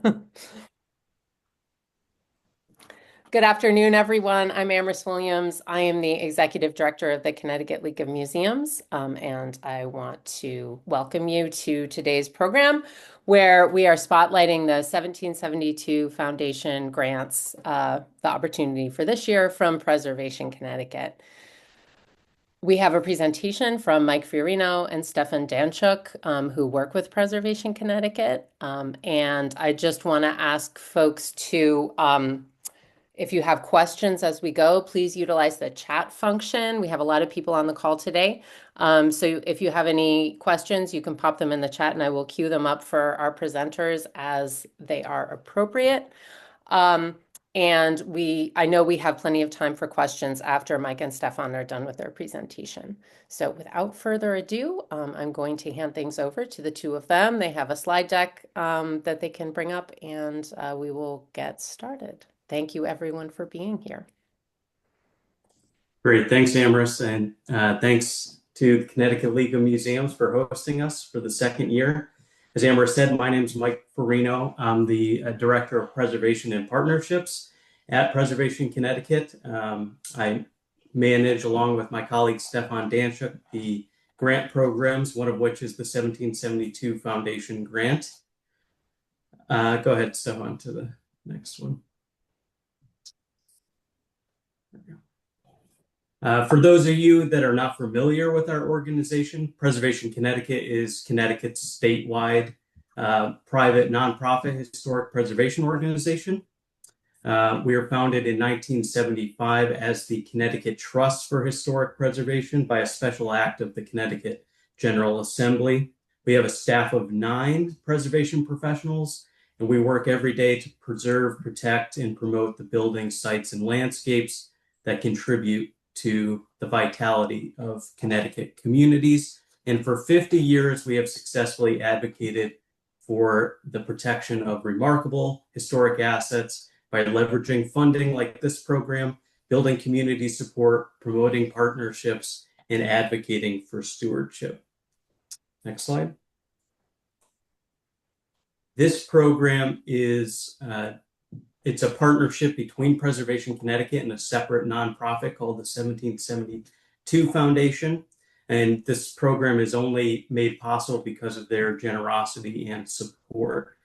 Good afternoon, everyone. I'm Amherst Williams. I am the Executive Director of the Connecticut League of Museums, and I want to welcome you to today's program where we are spotlighting the 1772 Foundation grants, the opportunity for this year from Preservation Connecticut. We have a presentation from Mike Forino and Stefon Danczuk, who work with Preservation Connecticut. And I just want to ask folks to if you have questions as we go, please utilize the chat function. We have a lot of people on the call today. So if you have any questions, you can pop them in the chat and I will queue them up for our presenters as they are appropriate. I know we have plenty of time for questions after Mike and Stefon are done with their presentation. So without further ado, I'm going to hand things over to the two of them. They have a slide deck that they can bring up and we will get started. Thank you everyone for being here. Great, thanks Amherst, and thanks to the Connecticut League of Museums for hosting us for the second year. As Amherst said, my name is Mike Forino. I'm the Director of Preservation and Partnerships at Preservation Connecticut. I manage, along with my colleague Stefon Danczuk, the grant programs, one of which is the 1772 Foundation grant. Go ahead, Stefon, to the next one. For those of you that are not familiar with our organization, Preservation Connecticut is Connecticut's statewide private nonprofit historic preservation organization. We were founded in 1975 as the Connecticut Trust for Historic Preservation by a special act of the Connecticut General Assembly. We have a staff of 9 preservation professionals, and we work every day to preserve, protect, and promote the buildings, sites, and landscapes that contribute to the vitality of Connecticut communities. And for 50 years, we have successfully advocated for the protection of remarkable historic assets by leveraging funding like this program, building community support, promoting partnerships, and advocating for stewardship. Next slide. This program is it's a partnership between Preservation Connecticut and a separate nonprofit called the 1772 Foundation. And this program is only made possible because of their generosity and support.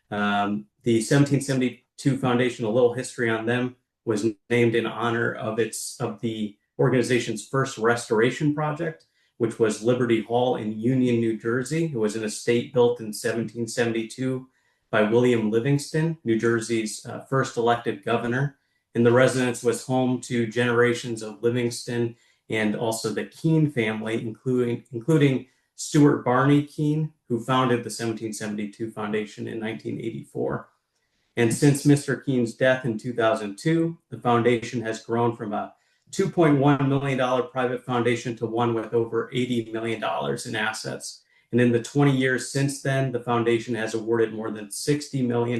The 1772 Foundation, a little history on them, was named in honor of the organization's first restoration project, which was Liberty Hall in Union, New Jersey. It was an estate built in 1772 by William Livingston, New Jersey's first elected governor. And the residence was home to generations of Livingston and also the Keene family, including Stuart Barney Keene, who founded the 1772 Foundation in 1984. And since Mr. Keene's death in 2002, the foundation has grown from a $2.1 million private foundation to one with over $80 million in assets. And in the 20 years since then, the foundation has awarded more than $60 million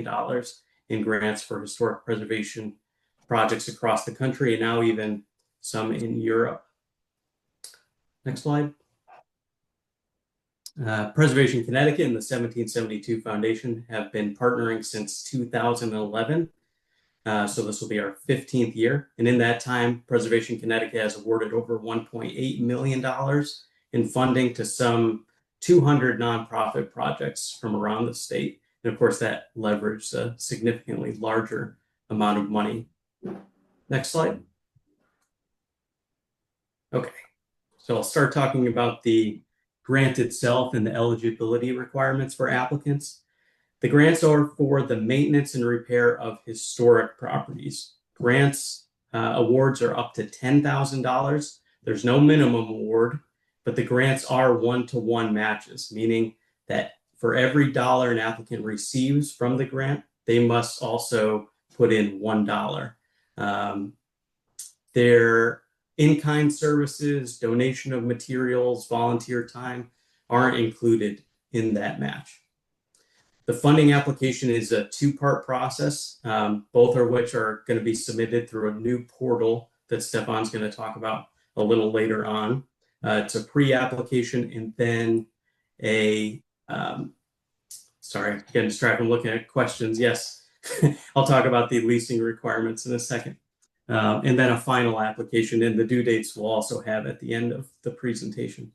in grants for historic preservation projects across the country, and now even some in Europe. Next slide. Preservation Connecticut and the 1772 Foundation have been partnering since 2011. So this will be our 15th year. And in that time, Preservation Connecticut has awarded over $1.8 million in funding to some 200 nonprofit projects from around the state. And of course, that leveraged a significantly larger amount of money. Next slide. Okay, so I'll start talking about the grant itself and the eligibility requirements for applicants. The grants are for the maintenance and repair of historic properties. Grants awards are up to $10,000. There's no minimum award, but the grants are one-to-one matches, meaning that for every dollar an applicant receives from the grant, they must also put in $1. Their in-kind services, donation of materials, volunteer time aren't included in that match. The funding application is a 2-part process, both of which are going to be submitted through a new portal that Stefon's going to talk about a little later on. It's a pre-application and then a sorry, getting distracted. I'm looking at questions. Yes, I'll talk about the leasing requirements in a second. And then a final application, and the due dates we'll also have at the end of the presentation.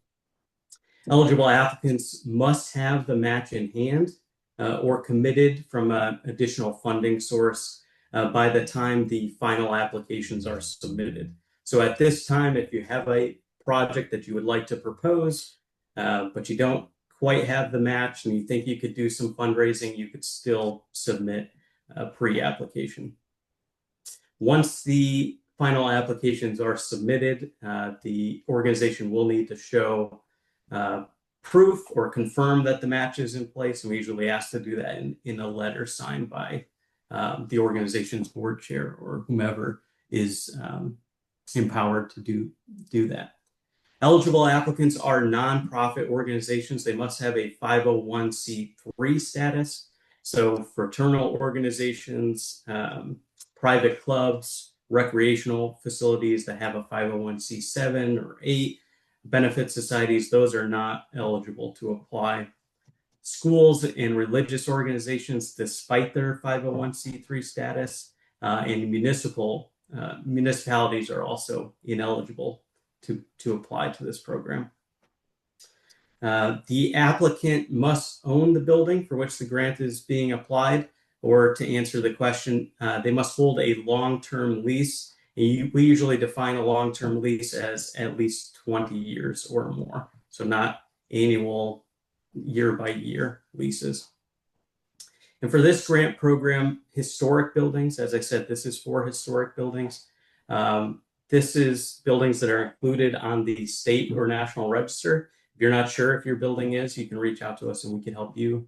Eligible applicants must have the match in hand or committed from an additional funding source by the time the final applications are submitted. So at this time, if you have a project that you would like to propose, but you don't quite have the match and you think you could do some fundraising, you could still submit a pre-application. Once the final applications are submitted, the organization will need to show proof or confirm that the match is in place. And we usually ask to do that in a letter signed by the organization's board chair or whomever is empowered to do that. Eligible applicants are nonprofit organizations. They must have a 501c3 status. So fraternal organizations, private clubs, recreational facilities that have a 501c7 or 8, benefit societies, those are not eligible to apply. Schools and religious organizations, despite their 501c3 status, and municipalities are also ineligible to apply to this program. The applicant must own the building for which the grant is being applied, or to answer the question, they must hold a long-term lease. We usually define a long-term lease as at least 20 years or more, so not annual year-by-year leases. And for this grant program, historic buildings, as I said, this is for historic buildings. This is buildings that are included on the state or national register. If you're not sure if your building is, you can reach out to us and we can help you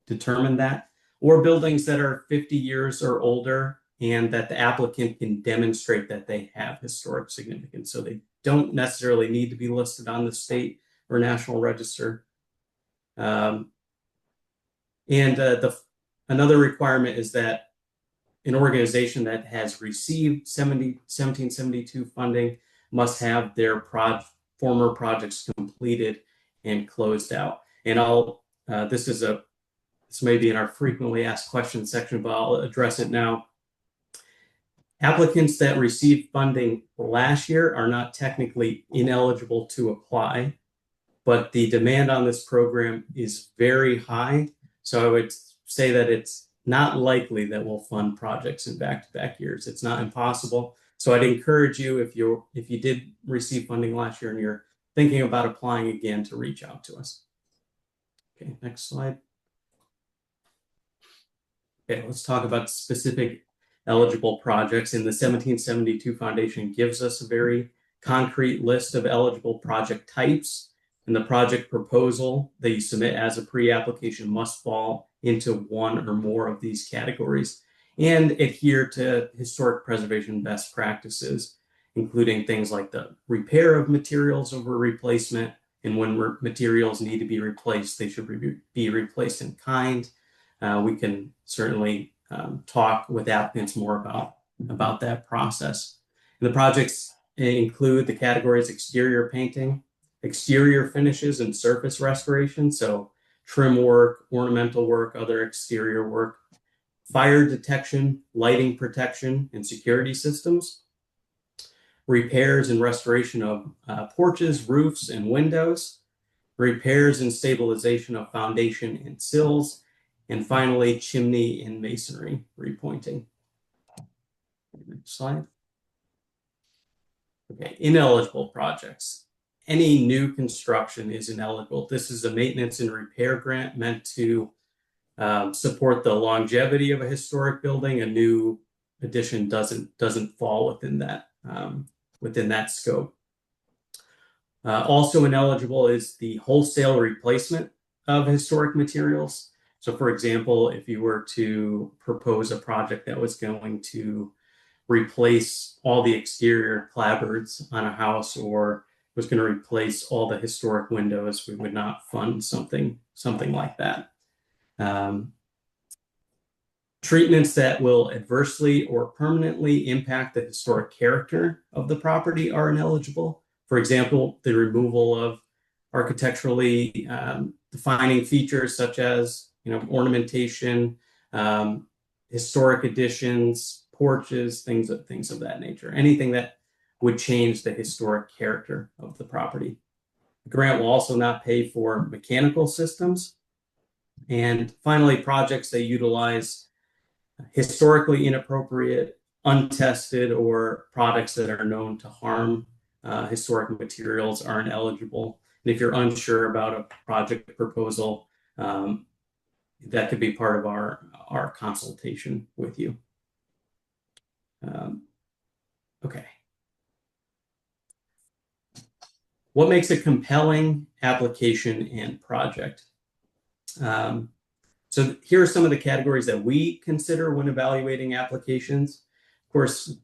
determine that. Or buildings that are 50 years or older and that the applicant can demonstrate that they have historic significance. So they don't necessarily need to be listed on the state or national register. Another requirement is that an organization that has received 1772 funding must have their former projects completed and closed out. And this may be in our frequently asked questions section, but I'll address it now. Applicants that received funding last year are not technically ineligible to apply, but the demand on this program is very high. So I would say that it's not likely that we'll fund projects in back-to-back years. It's not impossible. So I'd encourage you, if you did receive funding last year and you're thinking about applying again, to reach out to us. Okay, next slide. Okay, let's talk about specific eligible projects. And the 1772 Foundation gives us a very concrete list of eligible project types. And the project proposal that you submit as a pre-application must fall into one or more of these categories and adhere to historic preservation best practices, including things like the repair of materials over replacement. And when materials need to be replaced, they should be replaced in kind. We can certainly talk with applicants more about that process. And the projects include the categories exterior painting, exterior finishes, and surface restoration. So trim work, ornamental work, other exterior work, fire detection, lighting protection, and security systems, repairs and restoration of porches, roofs, and windows, repairs and stabilization of foundation and sills, and finally, chimney and masonry repointing. Next slide. Okay, ineligible projects. Any new construction is ineligible. This is a maintenance and repair grant meant to support the longevity of a historic building. A new addition doesn't fall within that scope. Also ineligible is the wholesale replacement of historic materials. So, for example, if you were to propose a project that was going to replace all the exterior clapboards on a house, or was going to replace all the historic windows, we would not fund something like that. Treatments that will adversely or permanently impact the historic character of the property are ineligible. For example, the removal of architecturally defining features such as ornamentation, historic additions, porches, things of that nature. Anything that would change the historic character of the property. The grant will also not pay for mechanical systems. And finally, projects that utilize historically inappropriate, untested, or products that are known to harm historic materials aren't eligible. And if you're unsure about a project proposal, that could be part of our consultation with you. Okay. What makes a compelling application and project? So here are some of the categories that we consider when evaluating applications. Of course,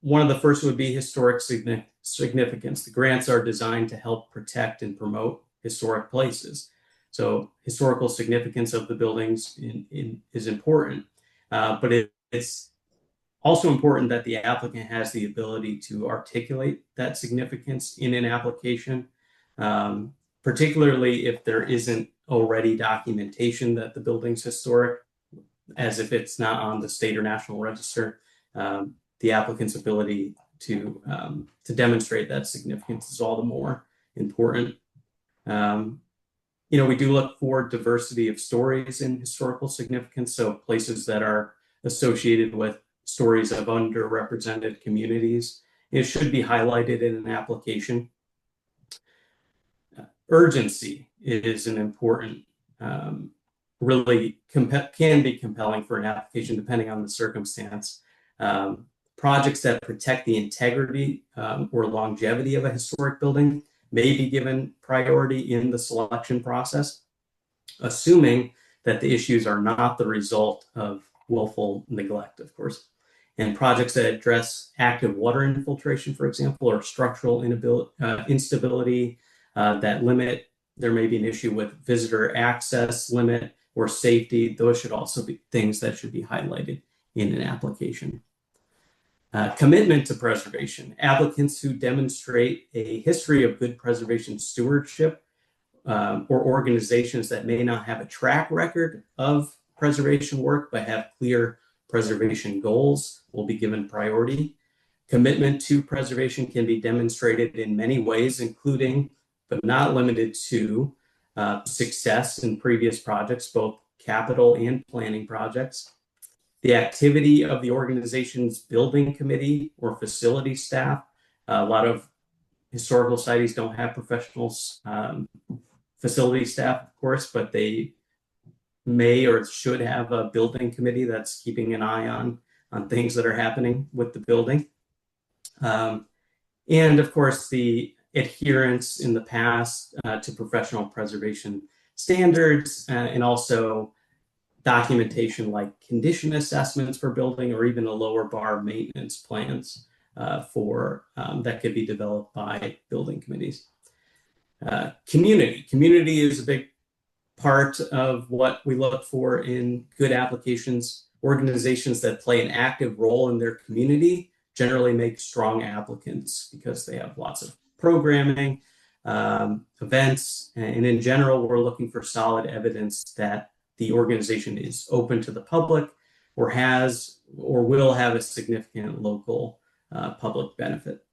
one of the first would be historic significance. The grants are designed to help protect and promote historic places. So historical significance of the buildings is important, but it's also important that the applicant has the ability to articulate that significance in an application, particularly if there isn't already documentation that the building's historic, as if it's not on the state or national register. The applicant's ability to demonstrate that significance is all the more important. We do look for diversity of stories in historical significance, so places that are associated with stories of underrepresented communities. It should be highlighted in an application. Urgency is an important, really can be compelling for an application depending on the circumstance. Projects that protect the integrity or longevity of a historic building may be given priority in the selection process, assuming that the issues are not the result of willful neglect, of course. And projects that address active water infiltration, for example, or structural instability that limit, there may be an issue with visitor access limit or safety. Those should also be things that should be highlighted in an application. Commitment to preservation. Applicants who demonstrate a history of good preservation stewardship or organizations that may not have a track record of preservation work but have clear preservation goals will be given priority. Commitment to preservation can be demonstrated in many ways, including, but not limited to, success in previous projects, both capital and planning projects. The activity of the organization's building committee or facility staff. A lot of historical societies don't have professional facility staff, of course, but they may or should have a building committee that's keeping an eye on things that are happening with the building. And of course, the adherence in the past to professional preservation standards and also documentation like condition assessments for building or even a lower bar maintenance plans for that could be developed by building committees. Community is a big part of what we look for in good applications. Organizations that play an active role in their community generally make strong applicants because they have lots of programming, events, and in general, we're looking for solid evidence that the organization is open to the public or has or will have a significant local public benefit.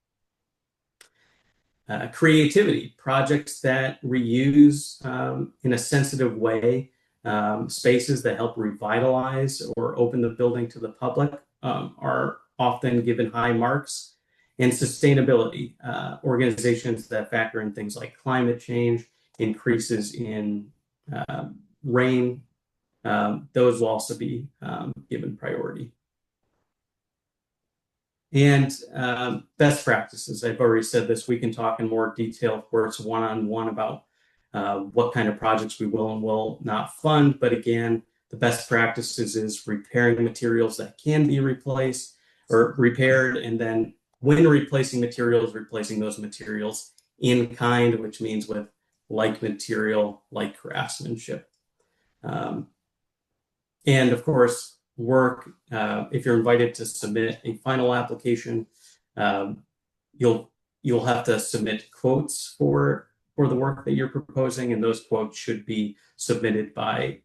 Creativity, projects that reuse in a sensitive way spaces that help revitalize or open the building to the public are often given high marks. And sustainability, organizations that factor in things like climate change, increases in rain, those will also be given priority. And best practices, I've already said this, we can talk in more detail, of course, one-on-one about what kind of projects we will and will not fund. But again, the best practices is repairing materials that can be replaced or repaired, and then when replacing materials, replacing those materials in kind, which means with like material, like craftsmanship. And of course, work, if you're invited to submit a final application, you'll have to submit quotes for the work that you're proposing, and those quotes should be submitted by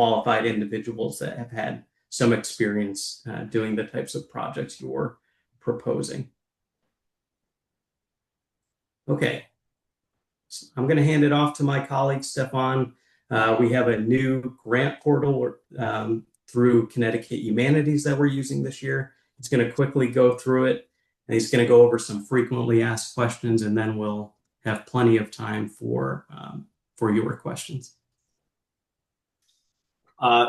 qualified individuals that have had some experience doing the types of projects you're proposing. Okay, so I'm going to hand it off to my colleague, Stefon. We have a new grant portal through Connecticut Humanities that we're using this year. It's going to quickly go through it, and he's going to go over some frequently asked questions, and then we'll have plenty of time for your questions.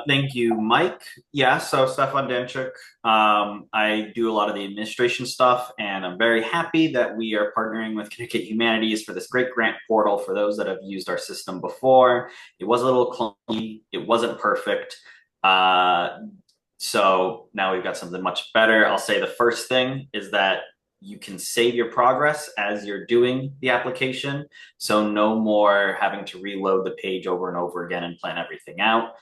Thank you, Mike. Yeah, so Stefon Danczuk. I do a lot of the administration stuff, and I'm very happy that we are partnering with Connecticut Humanities for this great grant portal for those that have used our system before. It was a little clunky. It wasn't perfect. So now we've got something much better. I'll say the first thing is that you can save your progress as you're doing the application. So no more having to reload the page over and over again and plan everything out.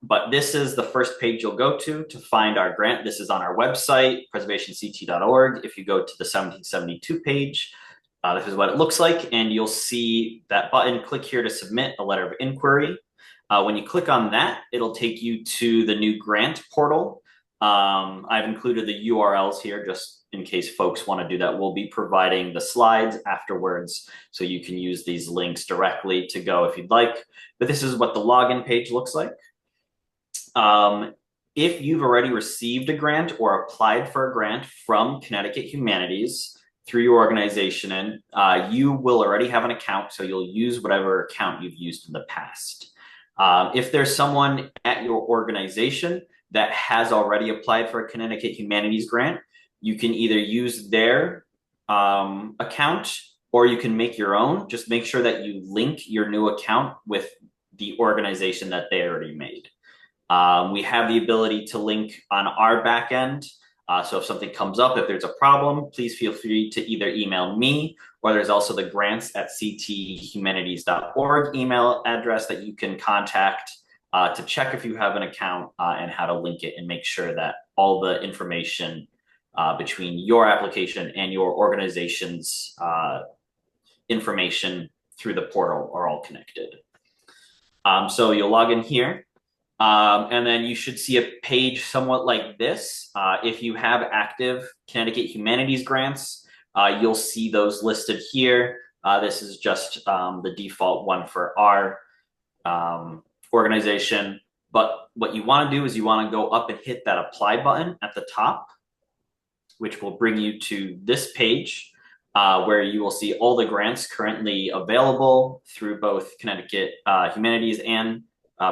But this is the first page you'll go to find our grant. This is on our website, preservationct.org. If you go to the 1772 page, this is what it looks like, and you'll see that button. Click here to submit a letter of inquiry. When you click on that, it'll take you to the new grant portal. I've included the URLs here just in case folks want to do that. We'll be providing the slides afterwards, so you can use these links directly to go if you'd like. But this is what the login page looks like. If you've already received a grant or applied for a grant from Connecticut Humanities through your organization, you will already have an account, so you'll use whatever account you've used in the past. If there's someone at your organization that has already applied for a Connecticut Humanities grant, you can either use their account or you can make your own. Just make sure that you link your new account with the organization that they already made. We have the ability to link on our back end. So if something comes up, if there's a problem, please feel free to either email me, or there's also the grants@cthumanities.org email address that you can contact to check if you have an account and how to link it and make sure that all the information between your application and your organization's information through the portal are all connected. So you'll log in here. And then you should see a page somewhat like this. If you have active Connecticut Humanities grants, you'll see those listed here. This is just the default one for our organization. But what you want to do is you want to go up and hit that apply button at the top, which will bring you to this page where you will see all the grants currently available through both Connecticut Humanities and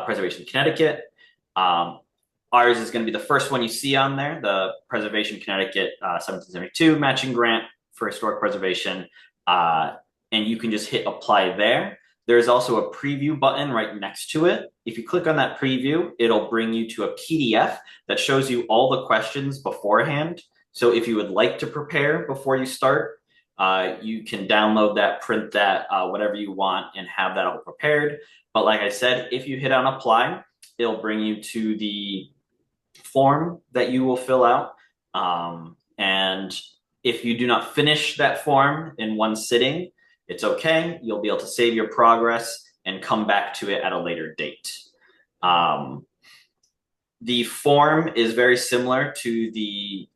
Preservation Connecticut. Ours is going to be the first one you see on there, the Preservation Connecticut 1772 Matching Grant for Historic Preservation. And you can just hit apply there. There's also a preview button right next to it. If you click on that preview, it'll bring you to a PDF that shows you all the questions beforehand. So if you would like to prepare before you start, you can download that, print that, whatever you want, and have that all prepared. But like I said, if you hit on apply, it'll bring you to the form that you will fill out. And if you do not finish that form in one sitting, it's okay. You'll be able to save your progress and come back to it at a later date. The form is very similar to the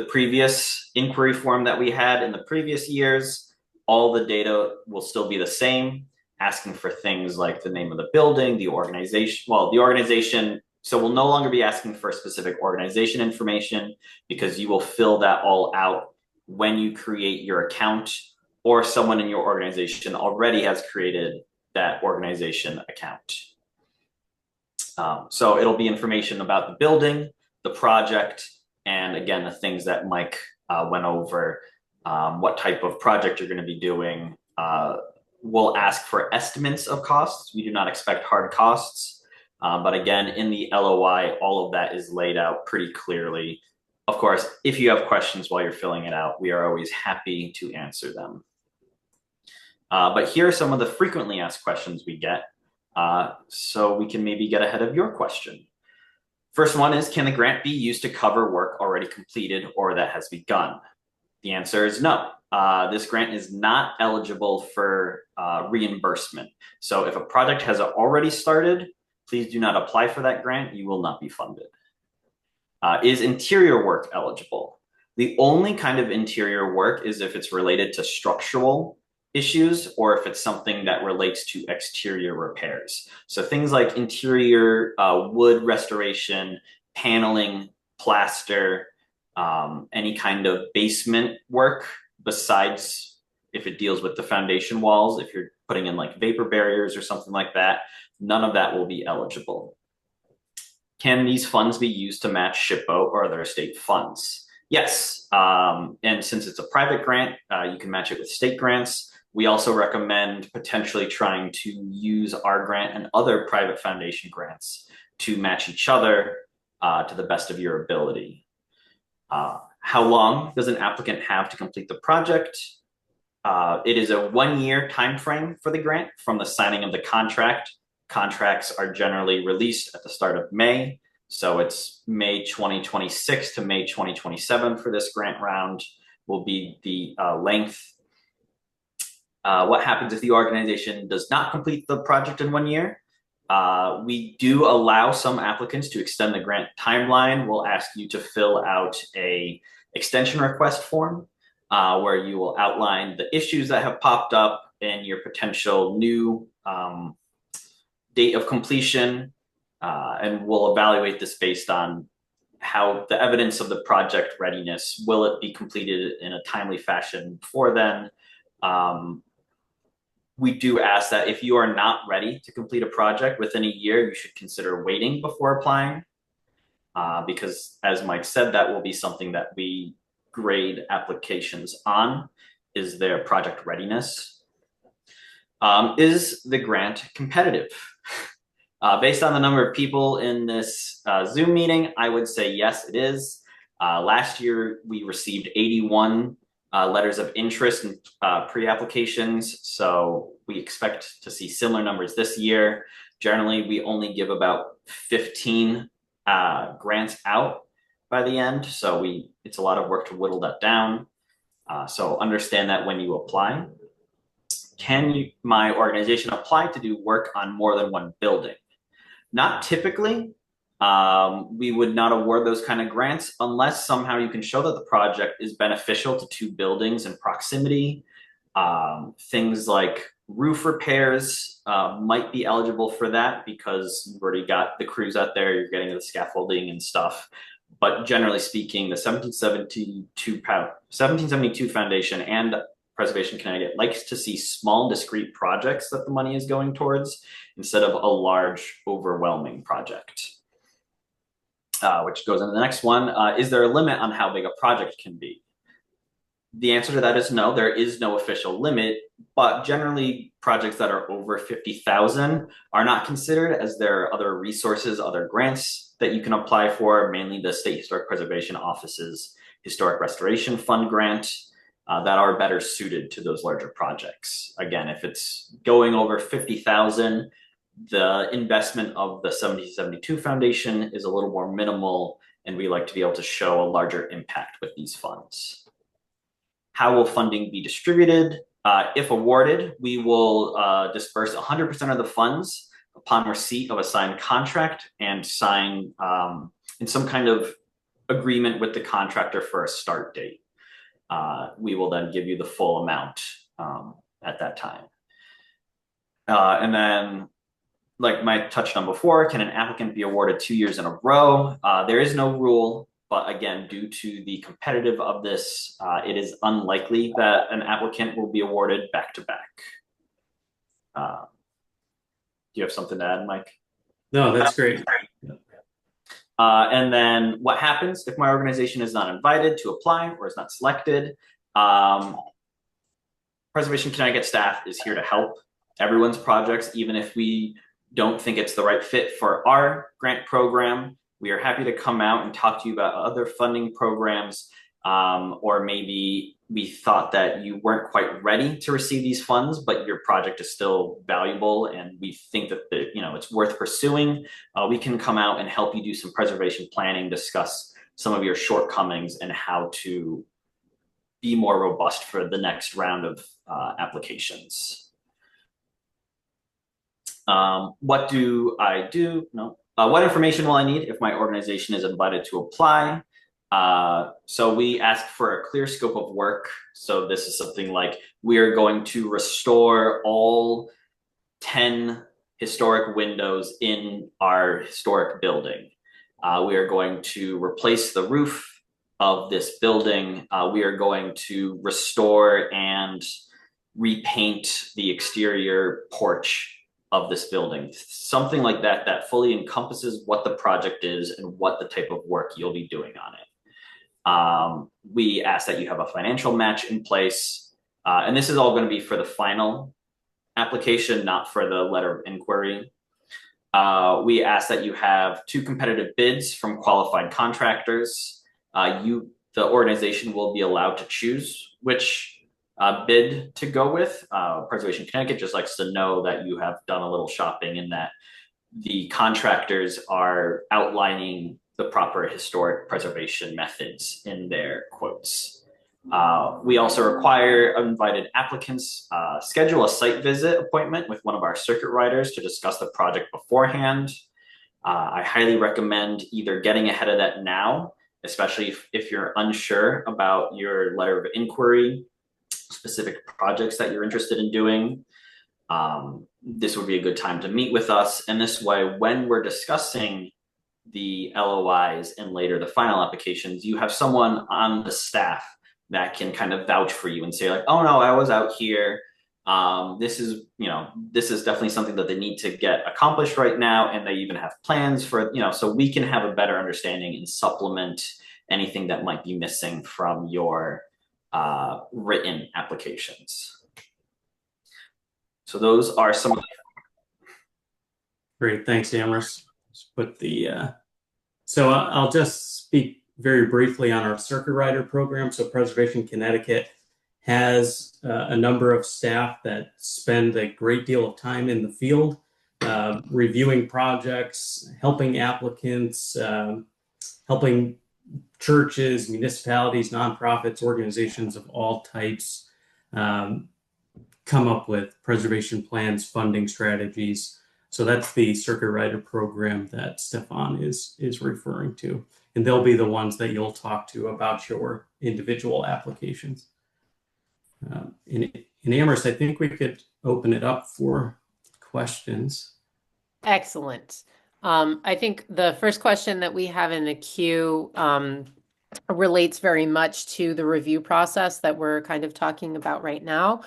previous inquiry form that we had in the previous years. All the data will still be the same, asking for things like the name of the building, the organization. Well, the organization, so we'll no longer be asking for specific organization information because you will fill that all out when you create your account, or someone in your organization already has created that organization account. So it'll be information about the building, the project, and again, the things that Mike went over, what type of project you're going to be doing. We'll ask for estimates of costs. We do not expect hard costs. But again, in the LOI, all of that is laid out pretty clearly. Of course, if you have questions while you're filling it out, we are always happy to answer them. But here are some of the frequently asked questions we get, so we can maybe get ahead of your question. First one is, can the grant be used to cover work already completed or that has begun? The answer is no. This grant is not eligible for reimbursement. So if a project has already started, please do not apply for that grant. You will not be funded. Is interior work eligible? The only kind of interior work is if it's related to structural issues or if it's something that relates to exterior repairs. So things like interior wood restoration, paneling, plaster, any kind of basement work besides if it deals with the foundation walls, if you're putting in like vapor barriers or something like that, none of that will be eligible. Can these funds be used to match SHPO or other state funds? Yes, and since it's a private grant, you can match it with state grants. We also recommend potentially trying to use our grant and other private foundation grants to match each other to the best of your ability. How long does an applicant have to complete the project? It is a 1-year time frame for the grant from the signing of the contract. Contracts are generally released at the start of May. So it's May 2026 to May 2027 for this grant round will be the length. What happens if the organization does not complete the project in 1 year? We do allow some applicants to extend the grant timeline. We'll ask you to fill out a extension request form where you will outline the issues that have popped up and your potential new date of completion, and we'll evaluate this based on how the evidence of the project readiness. Will it be completed in a timely fashion before then? We do ask that if you are not ready to complete a project within a year, you should consider waiting before applying, because as Mike said, that will be something that we grade applications on, is their project readiness. Is the grant competitive? Based on the number of people in this Zoom meeting, I would say yes, it is. Last year, we received 81 letters of interest and pre-applications, so we expect to see similar numbers this year. Generally, we only give about 15 grants out by the end, so it's a lot of work to whittle that down. So understand that when you apply. Can my organization apply to do work on more than one building? Not typically. We would not award those kind of grants unless somehow you can show that the project is beneficial to 2 buildings in proximity. Things like roof repairs might be eligible for that because you've already got the crews out there, you're getting the scaffolding and stuff. But generally speaking, the 1772 Foundation and Preservation Connecticut likes to see small, discrete projects that the money is going towards instead of a large, overwhelming project. Which goes into the next one. Is there a limit on how big a project can be? The answer to that is no, there is no official limit, but generally projects that are over 50,000 are not considered, as there are other resources, other grants that you can apply for, mainly the State Historic Preservation Office's Historic Restoration Fund grant that are better suited to those larger projects. Again, if it's going over 50,000, the investment of the 1772 Foundation is a little more minimal, and we like to be able to show a larger impact with these funds. How will funding be distributed? If awarded, we will disperse 100% of the funds upon receipt of a signed contract and sign in some kind of agreement with the contractor for a start date. We will then give you the full amount at that time. And then, like Mike touched on before, can an applicant be awarded 2 years in a row? There is no rule, but again, due to the competitive of this, it is unlikely that an applicant will be awarded back to back. Do you have something to add, Mike? No, that's great. And then what happens if my organization is not invited to apply or is not selected? Preservation Connecticut staff is here to help everyone's projects, even if we don't think it's the right fit for our grant program. We are happy to come out and talk to you about other funding programs, or maybe we thought that you weren't quite ready to receive these funds, but your project is still valuable and we think that it's worth pursuing. We can come out and help you do some preservation planning, discuss some of your shortcomings and how to be more robust for the next round of applications. What do I do? No. What information will I need if my organization is invited to apply? So we ask for a clear scope of work. So this is something like we are going to restore all 10 historic windows in our historic building. We are going to replace the roof of this building. We are going to restore and repaint the exterior porch of this building. Something like that, that fully encompasses what the project is and what the type of work you'll be doing on it. We ask that you have a financial match in place. And this is all going to be for the final application, not for the letter of inquiry. We ask that you have 2 competitive bids from qualified contractors. The organization will be allowed to choose which bid to go with. Preservation Connecticut just likes to know that you have done a little shopping and that the contractors are outlining the proper historic preservation methods in their quotes. We also require invited applicants schedule a site visit appointment with one of our circuit riders to discuss the project beforehand. I highly recommend either getting ahead of that now, especially if you're unsure about your letter of inquiry, specific projects that you're interested in doing. This would be a good time to meet with us. And this way, when we're discussing the LOIs and later the final applications, you have someone on the staff that can kind of vouch for you and say like, oh no, I was out here. This is definitely something that they need to get accomplished right now. And they even have plans for, so we can have a better understanding and supplement anything that might be missing from your written applications. So those are some of the. Great, thanks, Amherst. So I'll just speak very briefly on our circuit rider program. So Preservation Connecticut has a number of staff that spend a great deal of time in the field, reviewing projects, helping applicants, helping churches, municipalities, nonprofits, organizations of all types come up with preservation plans, funding strategies. So that's the circuit rider program that Stefon is referring to. And they'll be the ones that you'll talk to about your individual applications. In Amherst, I think we could open it up for questions. Excellent. I think the first question that we have in the queue relates very much to the review process that we're kind of talking about right now.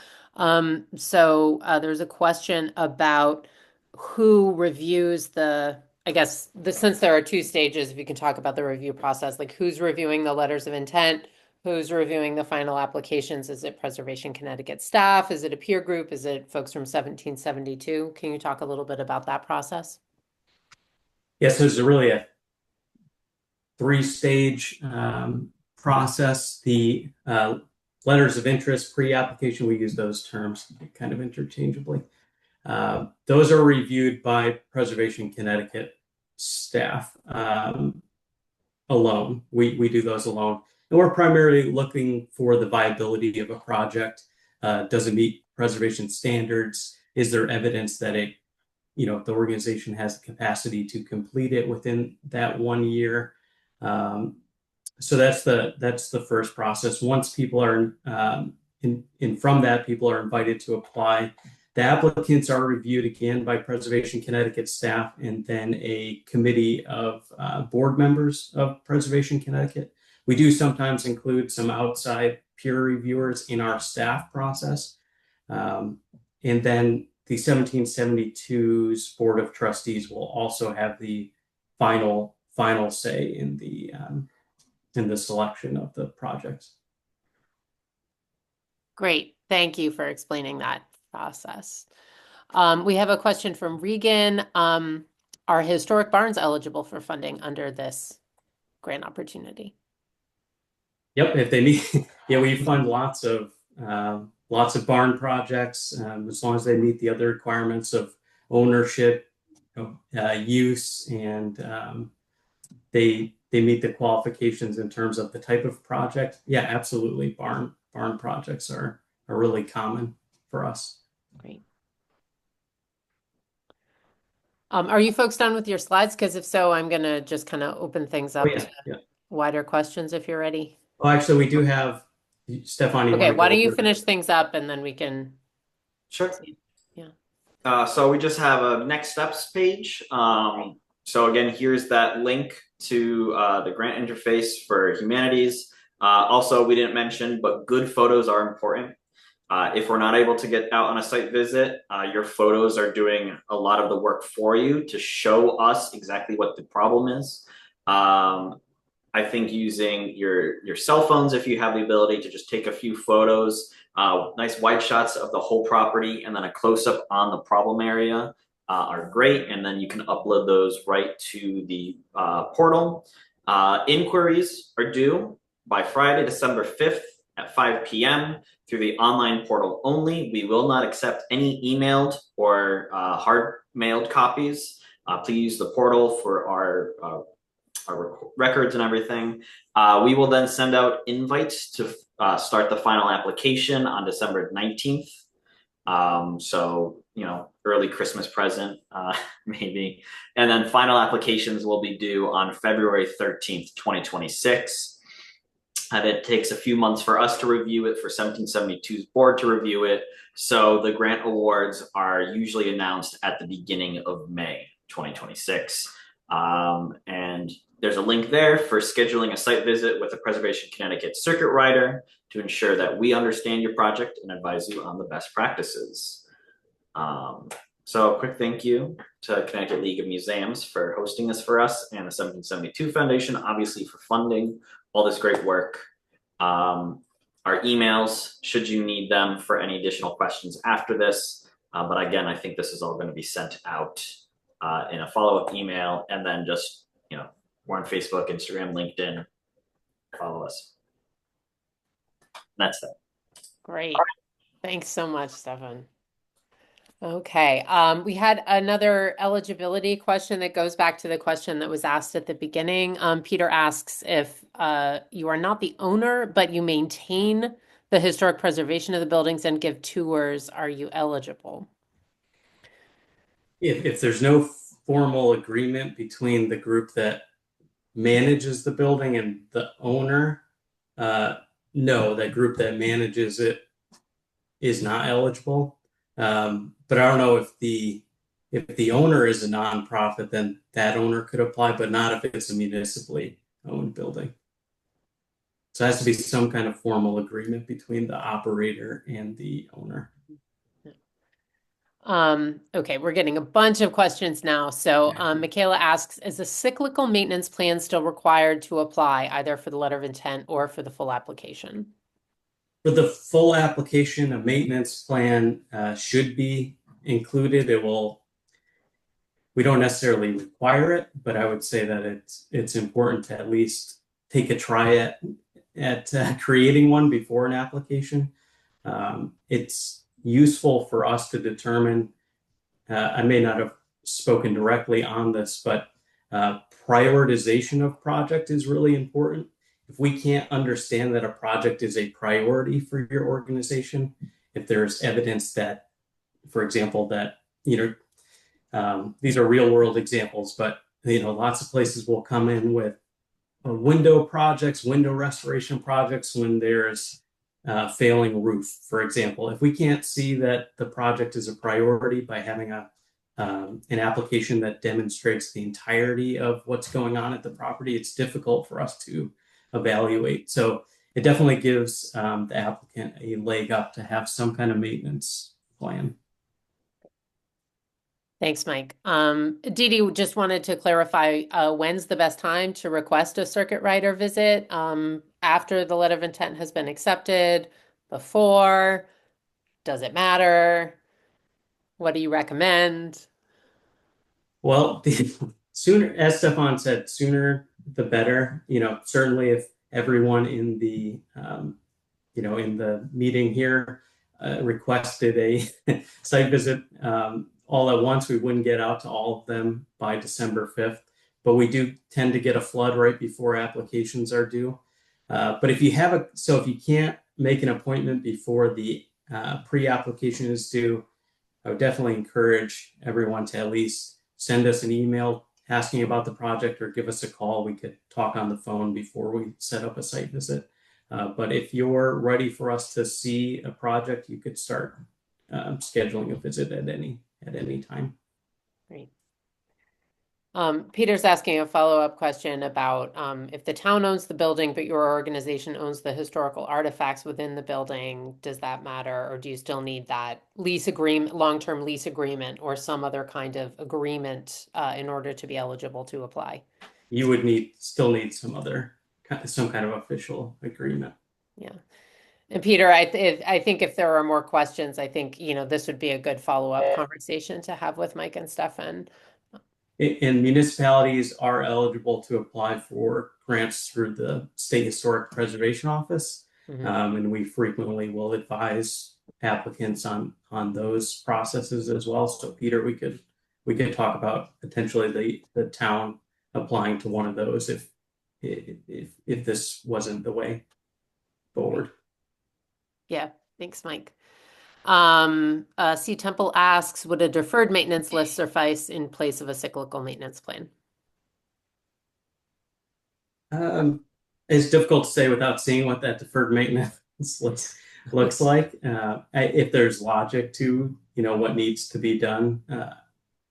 So there's a question about who reviews since there are 2 stages, if you can talk about the review process, like who's reviewing the letters of intent, who's reviewing the final applications? Is it Preservation Connecticut staff? Is it a peer group? Is it folks from 1772? Can you talk a little bit about that process? Yes, there's really a 3-stage process. The letters of interest, pre-application, we use those terms kind of interchangeably. Those are reviewed by Preservation Connecticut staff alone. We do those alone. And we're primarily looking for the viability of a project. Does it meet preservation standards? Is there evidence that the organization has the capacity to complete it within that 1 year? So that's the first process. Once people are from that, people are invited to apply. The applicants are reviewed again by Preservation Connecticut staff and then a committee of board members of Preservation Connecticut. We do sometimes include some outside peer reviewers in our staff process. And then the 1772's Board of Trustees will also have the final say in the selection of the projects. Great. Thank you for explaining that process. We have a question from Regan. Are historic barns eligible for funding under this grant opportunity? Yep, if they meet, we fund lots of barn projects as long as they meet the other requirements of ownership, use, and they meet the qualifications in terms of the type of project. Yeah, absolutely. Barn projects are really common for us. Great. Are you folks done with your slides? Because if so, I'm going to just kind of open things Oh up yeah, to yeah. wider questions if you're ready. Oh, actually, we do have Stefan. You want Okay, to why go don't you over? finish things up and then we can Sure. see. Yeah. So we just have a next steps page. So again, here's that link to the grant interface for humanities. Also, we didn't mention, but good photos are important. If we're not able to get out on a site visit, your photos are doing a lot of the work for you to show us exactly what the problem is. I think using your cell phones, if you have the ability to just take a few photos, nice wide shots of the whole property, and then a close up on the problem area are great. And then you can upload those right to the portal. Inquiries are due by Friday, December 5th at 5 p.m. through the online portal only. We will not accept any emailed or hard mailed copies. Please use the portal for our records and everything. We will then send out invites to start the final application on December 19th. So, early Christmas present, maybe. And then final applications will be due on February 13th, 2026. And it takes a few months for us to review it, for 1772's board to review it. So the grant awards are usually announced at the beginning of May 2026. And there's a link there for scheduling a site visit with a Preservation Connecticut circuit rider to ensure that we understand your project and advise you on the best practices. So a quick thank you to Connecticut League of Museums for hosting this for us, and the 1772 Foundation, obviously, for funding all this great work. Our emails, should you need them for any additional questions after this. But again, I think this is all going to be sent out in a follow-up email, and then just, we're on Facebook, Instagram, LinkedIn. Follow us. That's that. Great. Thanks so much, Stefan. Okay. We had another eligibility question that goes back to the question that was asked at the beginning. Peter asks if you are not the owner, but you maintain the historic preservation of the buildings and give tours, are you eligible? If there's no formal agreement between the group that manages the building and the owner, no, that group that manages it is not eligible. But I don't know if the owner is a nonprofit, then that owner could apply, but not if it's a municipally owned building. So it has to be some kind of formal agreement between the operator and the owner. Okay, we're getting a bunch of questions now. So Michaela asks, is a cyclical maintenance plan still required to apply either for the letter of intent or for the full application? For the full application, a maintenance plan should be included. We don't necessarily require it, but I would say that it's important to at least take a try at creating one before an application. It's useful for us to determine, I may not have spoken directly on this, but prioritization of project is really important. If we can't understand that a project is a priority for your organization, if there's evidence that, for example, that, these are real world examples, but, lots of places will come in with window projects, window restoration projects when there's failing roof, for example. If we can't see that the project is a priority by having an application that demonstrates the entirety of what's going on at the property, it's difficult for us to evaluate. So it definitely gives the applicant a leg up to have some kind of maintenance plan. Thanks, Mike. Dee Dee just wanted to clarify, when's the best time to request a circuit rider visit? After the letter of intent has been accepted? Before? Does it matter? What do you recommend? Well, sooner, as Stefan said, sooner the better. Certainly if everyone in the in the meeting here requested a site visit all at once, we wouldn't get out to all of them by December 5th. But we do tend to get a flood right before applications are due. But if you can't make an appointment before the pre-application is due, I would definitely encourage everyone to at least send us an email asking about the project or give us a call. We could talk on the phone before we set up a site visit. But if you're ready for us to see a project, you could start scheduling a visit at any time. Great. Peter's asking a follow-up question about if the town owns the building, but your organization owns the historical artifacts within the building, does that matter? Or do you still need that lease agreement, long-term lease agreement, or some other kind of agreement in order to be eligible to apply? You would still need some kind of official agreement. Yeah. And Peter, I think if there are more questions, I think, this would be a good follow-up conversation to have with Mike and Stefan. And municipalities are eligible to apply for grants through the State Historic Preservation Office. And we frequently will advise applicants on those processes as well. So Peter, we could talk about potentially the town applying to one of those if this wasn't the way forward. Yeah, thanks, Mike. C Temple asks, would a deferred maintenance list suffice in place of a cyclical maintenance plan? It's difficult to say without seeing what that deferred maintenance looks like. If there's logic to what needs to be done,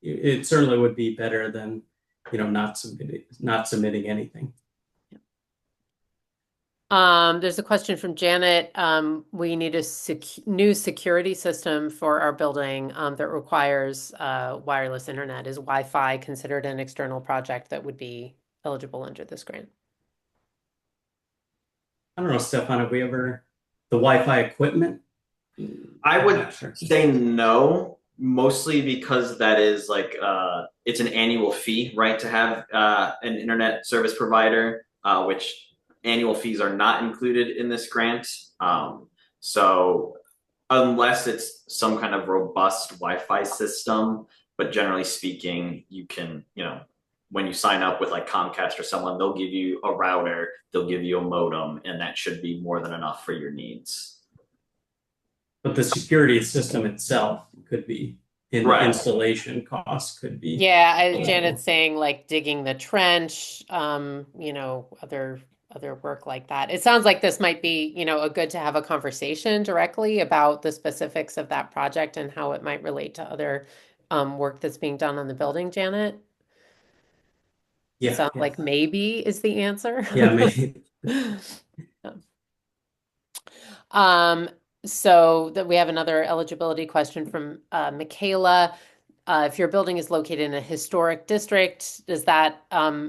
it certainly would be better than not submitting anything. There's a question from Janet. We need a new security system for our building that requires wireless internet. Is Wi-Fi considered an external project that would be eligible under this grant? I don't know, Stefon, have we ever the Wi-Fi equipment? I would say no, mostly because that is like it's an annual fee, right, to have an internet service provider, which annual fees are not included in this grant. So unless it's some kind of robust Wi-Fi system, but generally speaking, you can, when you sign up with like Comcast or someone, they'll give you a router, they'll give you a modem, and that should be more than enough for your needs. But the security system itself could be, Right. Installation costs could be. Yeah, Janet's saying like digging the trench, other work like that. It sounds like this might be, a good to have a conversation directly about the specifics of that project and how it might relate to other work that's being done on the building, Janet. Yeah. Sounds like maybe is the answer. Yeah, maybe. So that we have another eligibility question from Michaela. If your building is located in a historic district, does that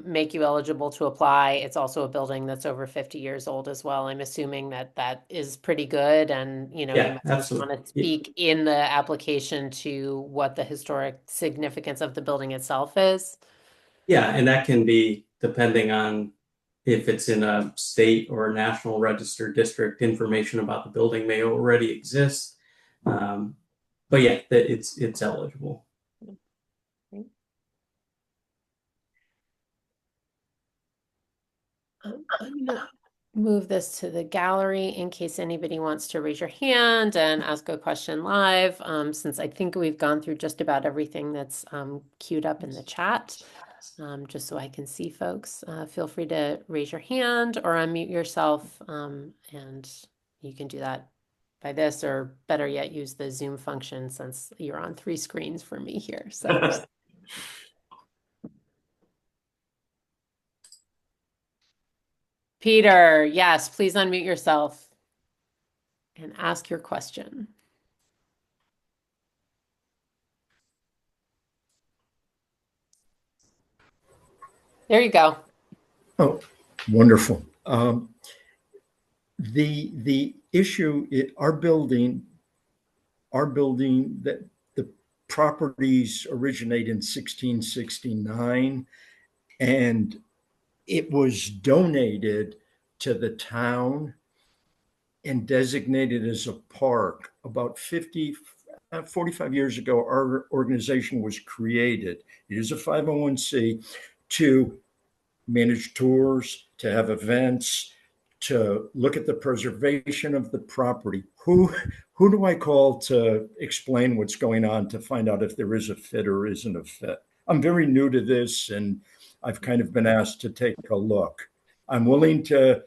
make you eligible to apply? It's also a building that's over 50 years old as well. I'm assuming that is pretty good, and you might just want to speak in the application to what the historic significance of the building itself is. Yeah, and that can be depending on if it's in a state or a national registered district. Information about the building may already exist, but yeah, it's eligible. I'm gonna move this to the gallery in case anybody wants to raise your hand and ask a question live. Since I think we've gone through just about everything that's queued up in the chat, just so I can see folks. Feel free to raise your hand or unmute yourself, and you can do that by this, or better yet, use the Zoom function since you're on 3 screens for me here. So. Peter, yes, please unmute yourself and ask your question. There you go. Oh, wonderful. The issue, our building that the properties originate in 1669, and it was donated to the town and designated as a park about 45 years ago. Our organization was created. It is a 501c to manage tours, to have events, to look at the preservation of the property. Who do I call to explain what's going on, to find out if there is a fit or isn't a fit? I'm very new to this, and I've kind of been asked to take a look. I'm willing to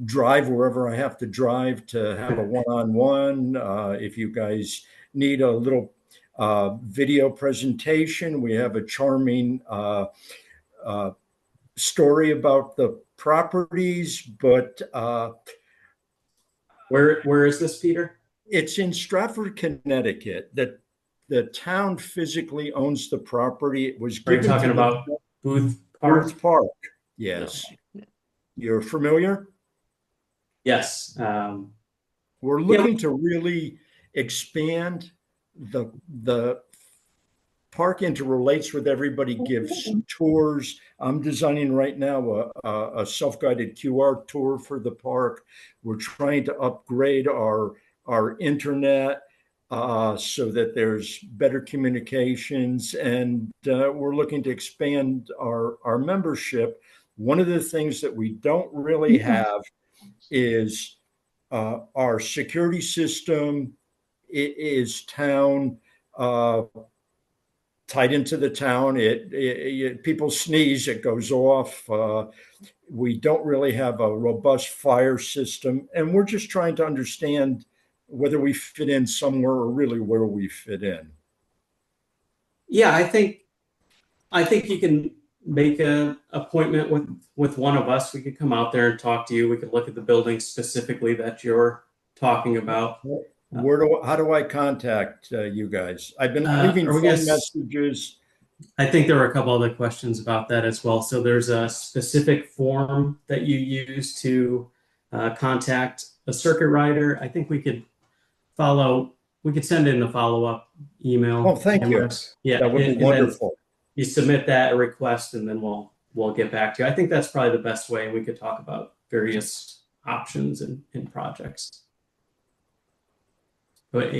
drive wherever I have to drive to have a one-on-one. If you guys need a little video presentation, we have a charming story about the properties, but Where is this, Peter? it's in Stratford, Connecticut. That the town physically owns the property. It was Are you given talking to about the Booth Park? Booth Park. Yes. You're familiar? Yes. We're looking to really expand the park interrelates with everybody, gives tours. I'm designing right now a self-guided QR tour for the park. We're trying to upgrade our internet so that there's better communications, and we're looking to expand our membership. One of the things that we don't really have is our security system. It is town tied into the town. People sneeze, it goes off. We don't really have a robust fire system, and we're just trying to understand whether we fit in somewhere or really where we fit in. Yeah, I think you can make an appointment with one of us. We could come out there and talk to you. We could look at the building specifically that you're talking about. How do I contact you guys? I've been leaving phone messages. I think there were a couple other questions about that as well. So there's a specific form that you use to contact a circuit rider. I think we could send in a follow-up email. Oh, thank you. Yeah, that would be wonderful. You submit that, a request, and then we'll get back to you. I think that's probably the best way. We could talk about various options and projects. But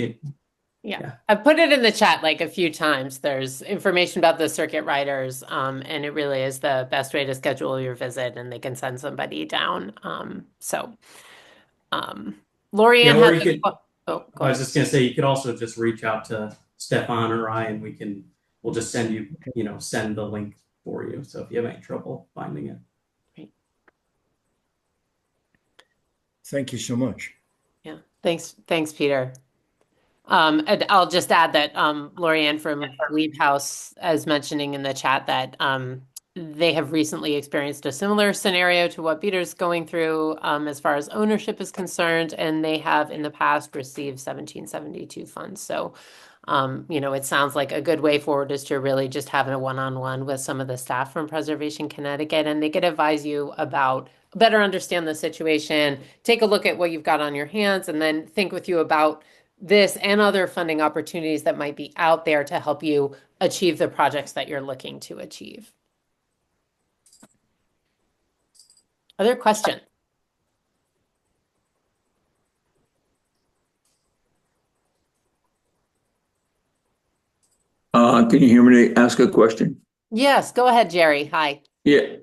yeah, I've put it in the chat like a few times. There's information about the circuit riders, and it really is the best way to schedule your visit, and they can send somebody down. Lorianne I was just going to say, you could also just reach out to Stefon or I, and we'll just send the link for you. So if you have any trouble finding it. Great. Thank you so much. Yeah. Thanks, Peter. And I'll just add that Lorianne from Glebe House is mentioning in the chat that they have recently experienced a similar scenario to what Peter's going through as far as ownership is concerned, and they have in the past received 1772 funds. So, it sounds like a good way forward is to really just having a one-on-one with some of the staff from Preservation Connecticut, and they could advise you about better understand the situation, take a look at what you've got on your hands, and then think with you about this and other funding opportunities that might be out there to help you achieve the projects that you're looking to achieve. Other questions? Can you hear me ask a question? Yes, go ahead, Jerry. Hi. Yeah,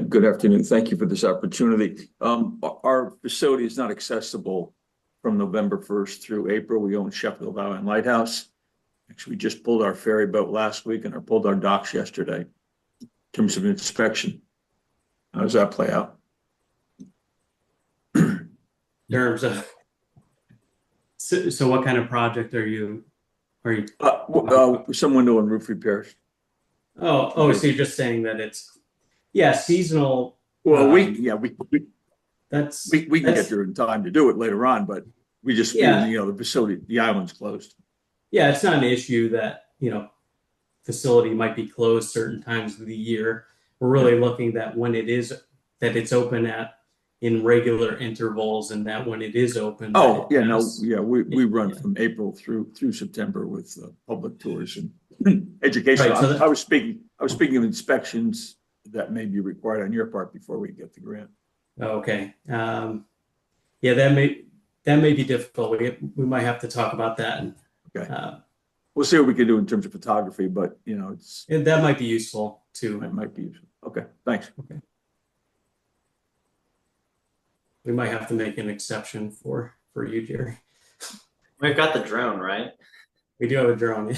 good afternoon. Thank you for this opportunity. Our facility is not accessible from November 1st through April. We own Sheffield Island Lighthouse. Actually, we just pulled our ferry boat last week and pulled our docks yesterday in terms of inspection. How does that play out? In terms of, so what kind of project are you? Some window and roof repairs. So you're just saying that it's, seasonal. Well, we can get there in time to do it later on, but we just, the facility, the island's closed. Yeah, it's not an issue that, facility might be closed certain times of the year. We're really looking that it's open in regular intervals, and that when it is open. We run from April through September with public tours and education. Right, so I was speaking of inspections that may be required on your part before we get the grant. Okay. That may be difficult. We might have to talk about that. Okay. We'll see what we can do in terms of photography, but that might be useful too. It might be useful. Okay. Thanks. Okay. We might have to make an exception for you, Jerry. We've got the drone, right? We do have a drone.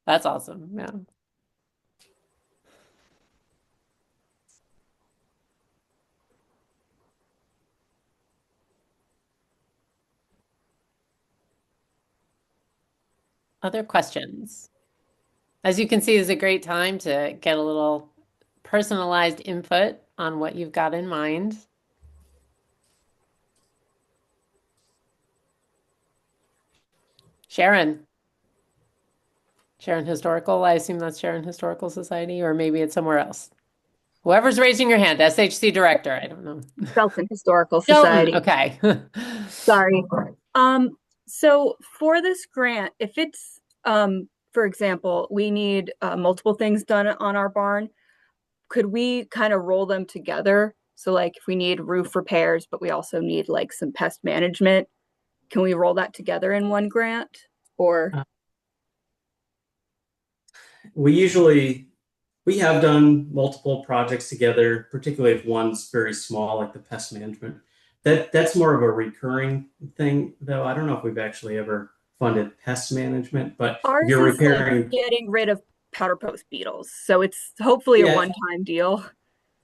That's awesome. Yeah. Other questions? As you can see, is a great time to get a little personalized input on what you've got in mind. Sharon. Sharon Historical. I assume that's Sharon Historical Society, or maybe it's somewhere else. Whoever's raising your hand, SHC director. I don't know. Shelton Historical Shelton. Society. Okay. Sorry. So for this grant, if it's, for example, we need multiple things done on our barn, could we kind of roll them together? So like if we need roof repairs, but we also need like some pest management, can we roll that together in one grant? Or We have done multiple projects together, particularly if one's very small, like the pest management. That's more of a recurring thing, though. I don't know if we've actually ever funded pest management, but if ours you're is like repairing, getting rid of powder post beetles. So it's hopefully a yeah, one-time deal.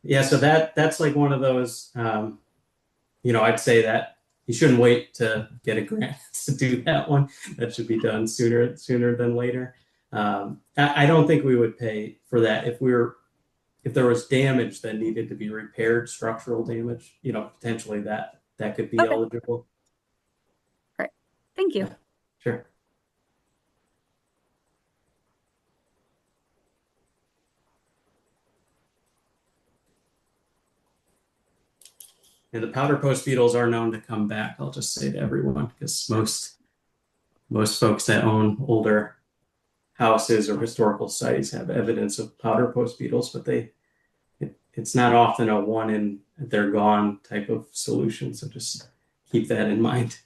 yeah. So that's like one of those. I'd say that you shouldn't wait to get a grant to do that one. That should be done sooner than later. I don't think we would pay for that if there was damage that needed to be repaired, structural damage. Potentially that could be Okay. eligible. All right. Thank you. Yeah, sure. And the powder post beetles are known to come back. I'll just say to everyone, because most folks that own older houses or historical sites have evidence of powder post beetles, but it's not often a one and they're gone type of solution. So just keep that in mind.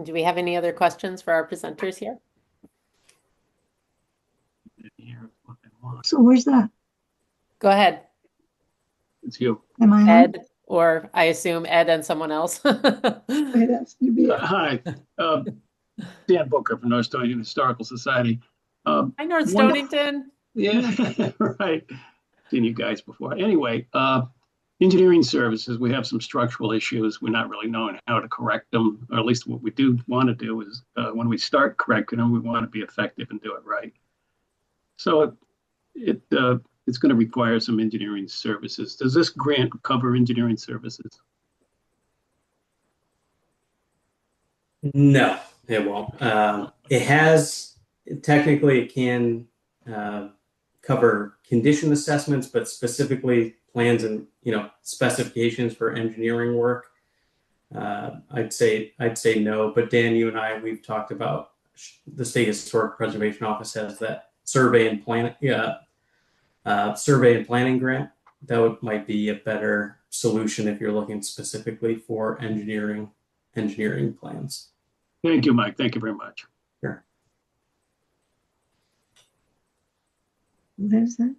Do we have any other questions for our presenters here? So where's that? Go ahead, It's you. Am I on? Ed, or I assume Ed and someone else. Wait, that's you be it. Hi, Dan Booker from North Stonington Historical Society. Hi, North One- Stonington. Yeah, right. Seen you guys before. Anyway, engineering services, we have some structural issues. We're not really knowing how to correct them, or at least what we do want to do is when we start correcting them, we want to be effective and do it right. So it's going to require some engineering services. Does this grant cover engineering services? No, it won't. It can cover condition assessments, but specifically plans and specifications for engineering work. I'd say no. But Dan, you and we've talked about the State Historic Preservation Office has that survey and planning grant. Might be a better solution if you're looking specifically for engineering plans. Thank you, Mike. Thank you very much. Sure. There's that.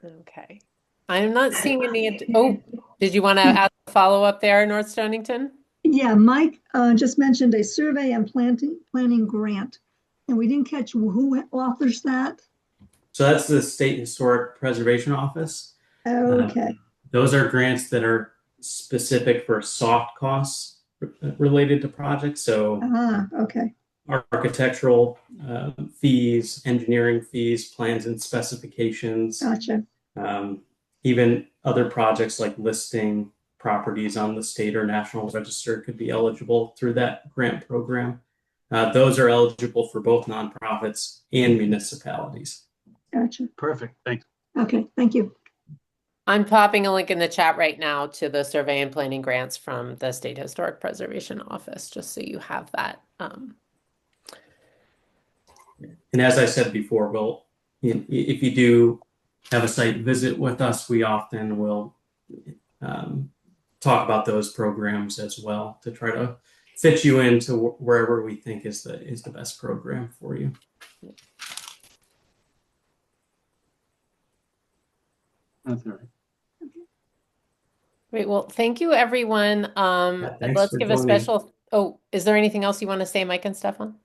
Okay. I'm not seeing any. Oh, did you want to add a follow-up there, North Stonington? Yeah, Mike just mentioned a survey and planning grant, and we didn't catch who authors that. So that's the State Historic Preservation Office. Okay. Those are grants that are specific for soft costs related to projects. So Okay. architectural fees, engineering fees, plans and specifications. Gotcha. Even other projects like listing properties on the state or national register could be eligible through that grant program. Those are eligible for both nonprofits and municipalities. Gotcha. Perfect. Thanks. Okay. Thank you. I'm popping a link in the chat right now to the survey and planning grants from the State Historic Preservation Office, just so you have that. And as I said before, if you do have a site visit with us, we often will talk about those programs as well to try to fit you into wherever we think is the best program for you. That's all right. Great. Well, thank you, everyone. Thanks Let's for give a joining. special. Oh, is there anything else you want to say, Mike and Stefan?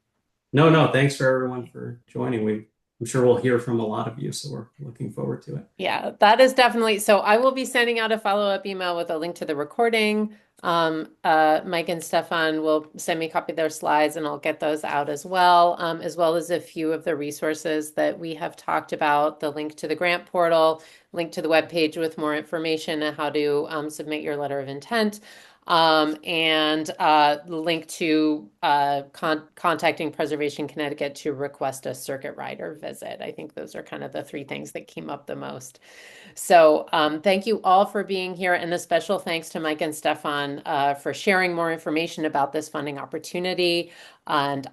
No, thanks for everyone for joining. I'm sure we'll hear from a lot of you, so we're looking forward to it. Yeah, that is definitely. So I will be sending out a follow-up email with a link to the recording. Mike and Stefan will send me a copy of their slides and I'll get those out as well as a few of the resources that we have talked about, the link to the grant portal, link to the webpage with more information on how to submit your letter of intent. And the link to contacting Preservation Connecticut to request a circuit rider visit. I think those are kind of the three things that came up the most. So thank you all for being here, and a special thanks to Mike and Stefan for sharing more information about this funding opportunity. And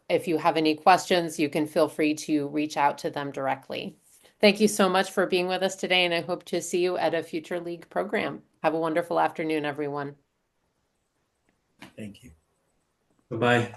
if you have any questions, you can feel free to reach out to them directly. Thank you so much for being with us today, and I hope to see you at a future League program. Have a wonderful afternoon, everyone. Thank you. Bye-bye.